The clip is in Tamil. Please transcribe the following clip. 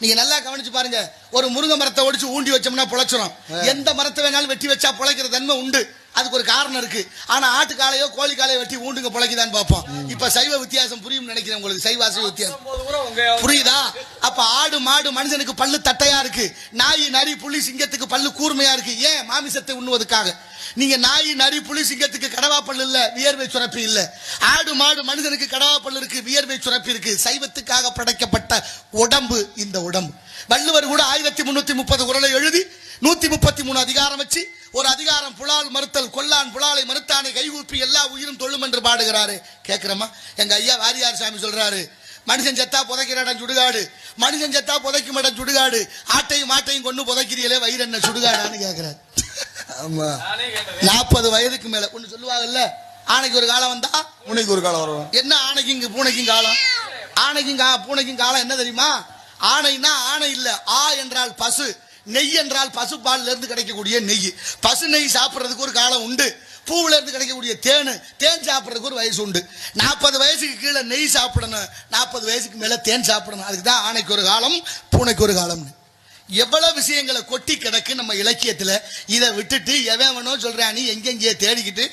நீங்க நல்லா கவனிச்சு பாருங்க. ஒரு முருங்கை மரத்தை ஒடிச்சு ஊண்டி வச்சோம்னா பொழைச்சிரும். எந்த மரத்தை வேணாலும் வெட்டி வச்சா பொழைக்கிற தன்மை உண்டு. அதுக்கு ஒரு காரணம் இருக்கு. ஆனா ஆட்டு காலையோ கோழி காலையோ வெட்டி ஊண்டுங்க பொழைக்குதான்னு பார்ப்போம். இப்ப சைவ வித்தியாசம் புரியும் நினைக்கிறேன் உங்களுக்கு. சைவ அசைவ வித்தியாசம் புரியுதா? அப்ப ஆடு மாடு மனுஷனுக்கு பல்லு தட்டையா இருக்கு, நாய் நரி புலி சிங்கத்துக்கு பல்லு கூர்மையா இருக்கு. ஏன்? மாமிசத்தை உண்ணுவதற்காக. நீங்க நாய் நரி புலி சிங்கத்துக்கு கடவா பல்லு இல்ல, வியர்வை சுரப்பி இல்ல. ஆடு மாடு மனிதனுக்கு கடவா பல்லு இருக்கு, வியர்வை சுரப்பி இருக்கு. சைவத்துக்காக படைக்கப்பட்ட உடம்பு இந்த உடம்பு. வள்ளுவர் கூட 1330 குறளை எழுதி 133 அதிகாரம் வச்சு ஒரு அதிகாரம் புலால் மறுத்தல், கொல்லான் புலாலை மறுத்தானை கைகூப்பி எல்லா உயிரும் தொழும் என்று பாடுகிறாரு. கேட்கிறோமா? எங்க ஐயா வாரியார் சாமி சொல்றாரு, மனுஷன் செத்தா புதைக்கிற இடம் சுடுகாடு, மனுஷன் செத்தா புதைக்கும் இடம் சுடுகாடு, ஆட்டையும் மாட்டையும் கொண்டு புதைக்கிறீங்களே வயிறு என்ன சுடுகாடான்னு கேட்கிறாரு. ஆமா, 40 வயதுக்கு மேல ஒண்ணு சொல்லுவாங்கல்ல, ஆணைக்கு ஒரு காலம் வந்தா பூனைக்கு ஒரு காலம் வரும். என்ன ஆணைக்கு இங்க பூனைக்கும் காலம்? ஆணைக்கும் பூனைக்கும் காலம் என்ன தெரியுமா? ஆணைனா ஆணை இல்ல, ஆ என்றால் பசு, நெய் என்றால் பசு பால்ல இருந்து கிடைக்கக்கூடிய நெய். பசு நெய் சாப்பிடுறதுக்கு ஒரு காலம் உண்டு. பூவுல இருந்து கிடைக்கக்கூடிய தேன் சாப்பிடுறதுக்கு ஒரு வயசு உண்டு. 40 வயசுக்கு கீழே நெய் சாப்பிடணும், 40 வயசுக்கு மேல தேன் சாப்பிடணும். அதுக்குதான் ஆணைக்கு ஒரு காலம் பூனைக்கு ஒரு காலம்னு. எவ்வளவு விஷயங்களை கொட்டி கிடக்கு நம்ம இலக்கியத்துல. இதை விட்டுட்டு எவனோ சொல்றான், நீ எங்கெங்கே தேடிக்கிட்டு